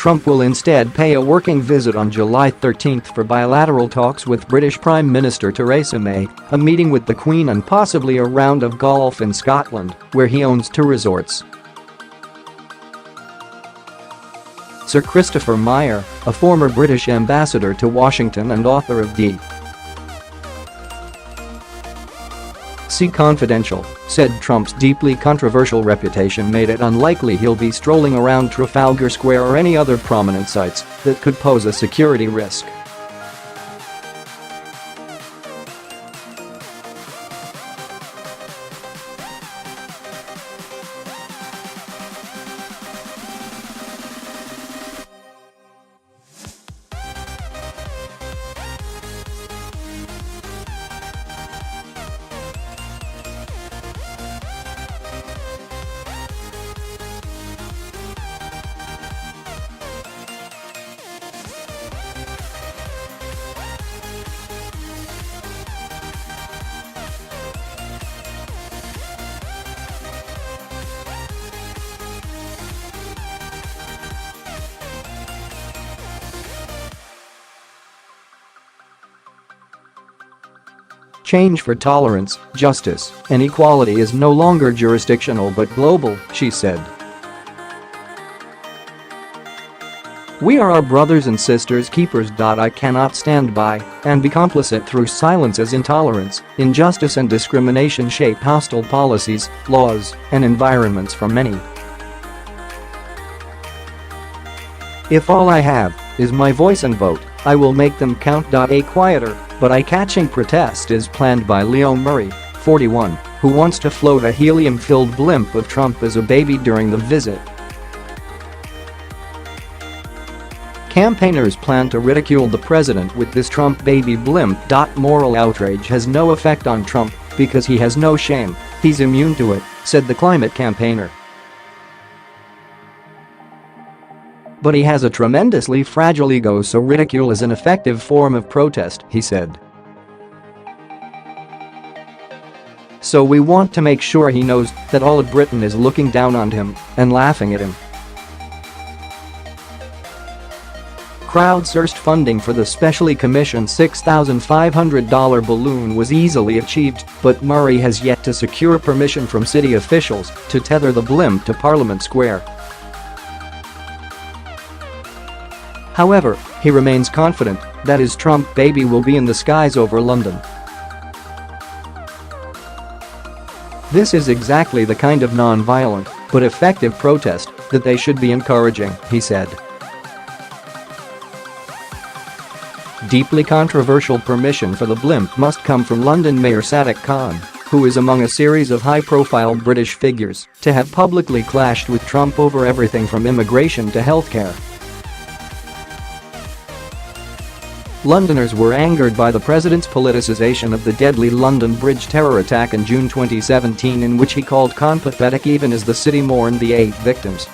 Trump will instead pay a working visit on July 13 for bilateral talks with British Prime Minister Theresa May, a meeting with the Queen and possibly a round of golf in Scotland, where he owns 2 resorts. Sir Christopher Meyer, a former British ambassador to Washington and author of D.C.Confidential, said Trump's deeply controversial reputation made it unlikely he'll be strolling around Trafalgar Square or any other prominent sites that could pose a security risk. Change for tolerance, justice, and equality is no longer jurisdictional but global, she said. We are our brothers and sisters' keepers.I cannot stand by and be complicit through silence as intolerance, injustice and discrimination shape hostile policies, laws, and environments for many. If all I have is my voice and vote, I will make them count. A quieter but eye-catching protest is planned by Leo Murray, 41, who wants to float a helium-filled blimp of Trump as a baby during the visit. Campaigners plan to ridicule the president with this Trump baby blimp. Moral outrage has no effect on Trump because he has no shame, he's immune to it, said the climate campaigner. But he has a tremendously fragile ego, so ridicule is an effective form of protest, he said. So we want to make sure he knows that all of Britain is looking down on him and laughing at him. Crowdsourced funding for the specially commissioned $6,500 balloon was easily achieved, but Murray has yet to secure permission from city officials to tether the blimp to Parliament Square. However, he remains confident that his Trump baby will be in the skies over London. This is exactly the kind of non-violent but effective protest that they should be encouraging, he said. Deeply controversial permission for the blimp must come from London Mayor Sadiq Khan, who is among a series of high-profile British figures to have publicly clashed with Trump over everything from immigration to healthcare. Londoners were angered by the president's politicization of the deadly London Bridge terror attack in June 2017, in which he called Khan pathetic even as the city mourned the 8 victims.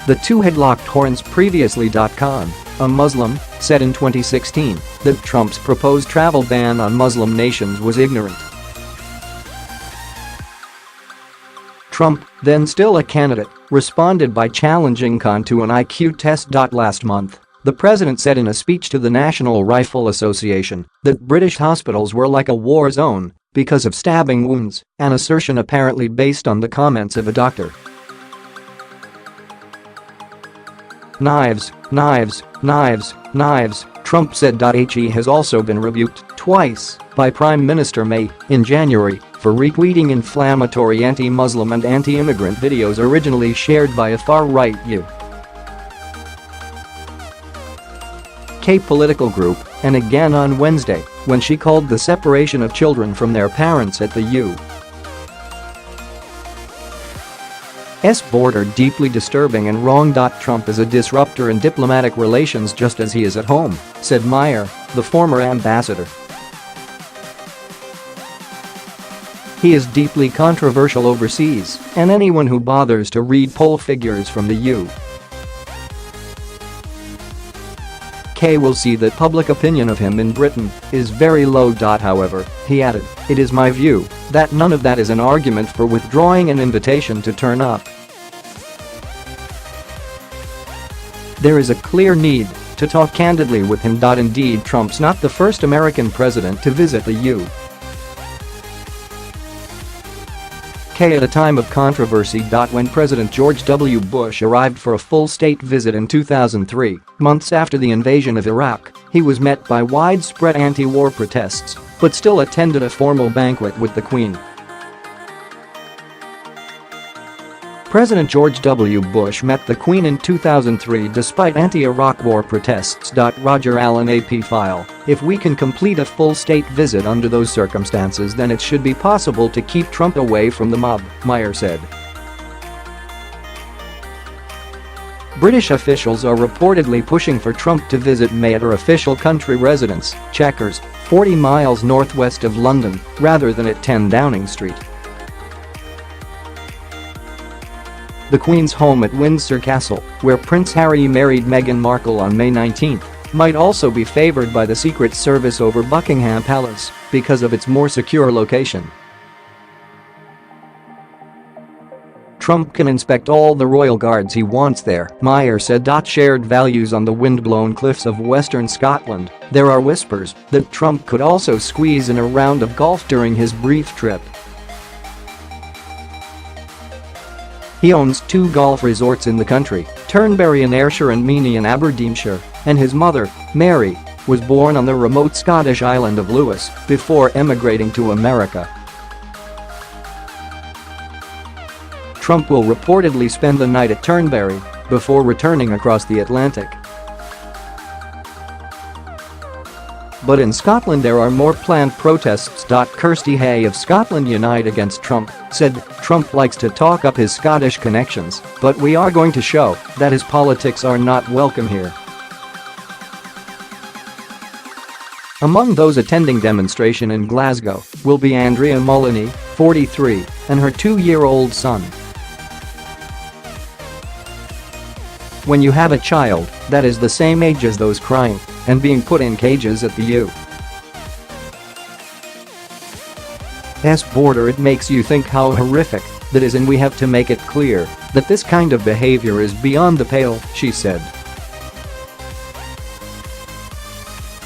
The two had locked horns previously. Khan, a Muslim, said in 2016 that Trump's proposed travel ban on Muslim nations was ignorant. Trump, then still a candidate, responded by challenging Khan to an IQ test. Last month, the president said in a speech to the National Rifle Association that British hospitals were like a war zone because of stabbing wounds, an assertion apparently based on the comments of a doctor. Knives, knives, knives, knives, Trump said. He has also been rebuked twice by Prime Minister May in January for retweeting inflammatory anti-Muslim and anti-immigrant videos originally shared by a far-right UK political group, and again on Wednesday when she called the separation of children from their parents at the U.S. border deeply disturbing and wrong. Trump is a disruptor in diplomatic relations just as he is at home, said Meyer, the former ambassador. He is deeply controversial overseas, and anyone who bothers to read poll figures from the UK will see that public opinion of him in Britain is very low. However, he added, it is my view that none of that is an argument for withdrawing an invitation to turn up. "There is a clear need to talk candidly with him." Indeed, Trump's not the first American president to visit the UK at a time of controversy. When President George W. Bush arrived for a full state visit in 2003, months after the invasion of Iraq, he was met by widespread anti-war protests, but still attended a formal banquet with the Queen. President George W. Bush met the Queen in 2003 despite anti-Iraq war protests. Roger Allen AP file, "If we can complete a full state visit under those circumstances, then it should be possible to keep Trump away from the mob," Meyer said. British officials are reportedly pushing for Trump to visit May at her official country residence, Chequers, 40 miles northwest of London, rather than at 10 Downing Street. The Queen's home at Windsor Castle, where Prince Harry married Meghan Markle on May 19, might also be favored by the Secret Service over Buckingham Palace because of its more secure location. Trump can inspect all the royal guards he wants there, Meyer said. Shared values on the wind-blown cliffs of western Scotland. There are whispers that Trump could also squeeze in a round of golf during his brief trip. He owns 2 golf resorts in the country, Turnberry in Ayrshire and Meany in Aberdeenshire, and his mother, Mary, was born on the remote Scottish island of Lewis before emigrating to America. Trump will reportedly spend the night at Turnberry before returning across the Atlantic. But in Scotland there are more planned protests. Kirsty Hay of Scotland Unite Against Trump said, "Trump likes to talk up his Scottish connections, but we are going to show that his politics are not welcome here." Among those attending demonstration in Glasgow will be Andrea Moloney, 43, and her 2-year-old son. When you have a child that is the same age as those crying and being put in cages at the U.S. border, it makes you think how horrific that is, and we have to make it clear that this kind of behavior is beyond the pale," she said.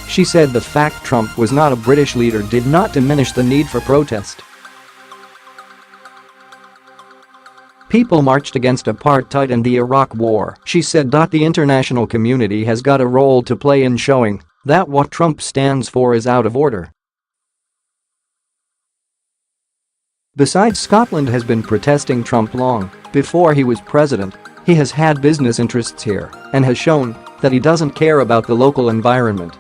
She said the fact Trump was not a British leader did not diminish the need for protest. "People marched against apartheid and the Iraq War," she said. The international community has got a role to play in showing that what Trump stands for is out of order. Besides, Scotland has been protesting Trump long before he was president. He has had business interests here and has shown that he doesn't care about the local environment.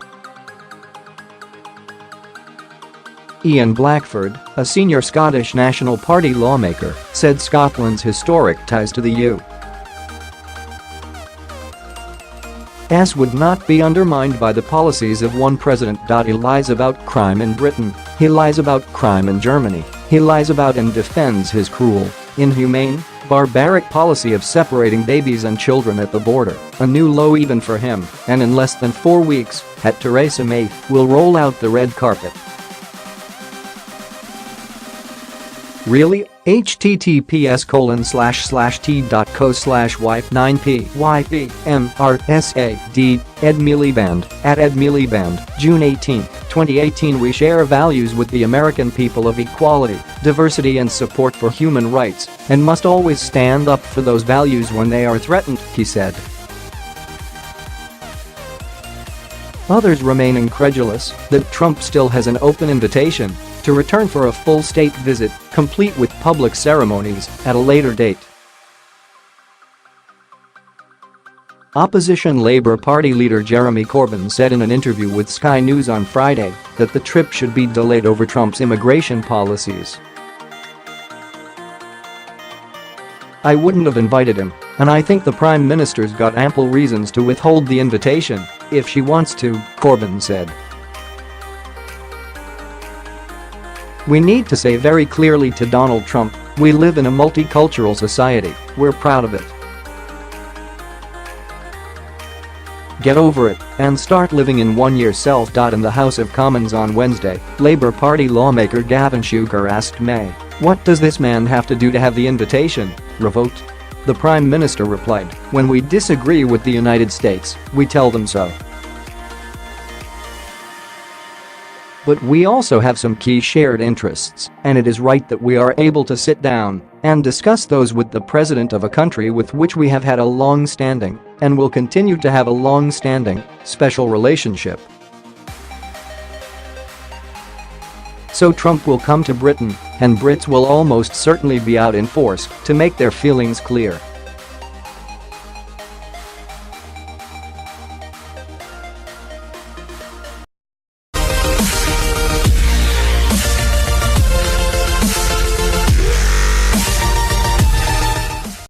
Ian Blackford, a senior Scottish National Party lawmaker, said Scotland's historic ties to the U.S. would not be undermined by the policies of one president. He lies about crime in Britain, he lies about crime in Germany, he lies about and defends his cruel, inhumane, barbaric policy of separating babies and children at the border, a new low even for him, and in less than 4 weeks, Theresa May will roll out the red carpet. Really? https://t.co/wipe9p.ypmrsad Ed Miliband @Ed Miliband, June 18, 2018. We share values with the American people of equality, diversity and support for human rights, and must always stand up for those values when they are threatened, he said. Others remain incredulous that Trump still has an open invitation to return for a full state visit, complete with public ceremonies, at a later date. Opposition Labour Party leader Jeremy Corbyn said in an interview with Sky News on Friday that the trip should be delayed over Trump's immigration policies. "I wouldn't have invited him, and I think the Prime Minister's got ample reasons to withhold the invitation if she wants to," Corbyn said. "We need to say very clearly to Donald Trump, we live in a multicultural society, we're proud of it. Get over it and start living in one yourself." In the House of Commons on Wednesday, Labour Party lawmaker Gavin Sugar asked May, "What does this man have to do to have the invitation? Revote?" The Prime Minister replied, "When we disagree with the United States, we tell them so. But we also have some key shared interests, and it is right that we are able to sit down and discuss those with the president of a country with which we have had a long-standing and will continue to have a long-standing special relationship." So Trump will come to Britain, and Brits will almost certainly be out in force to make their feelings clear.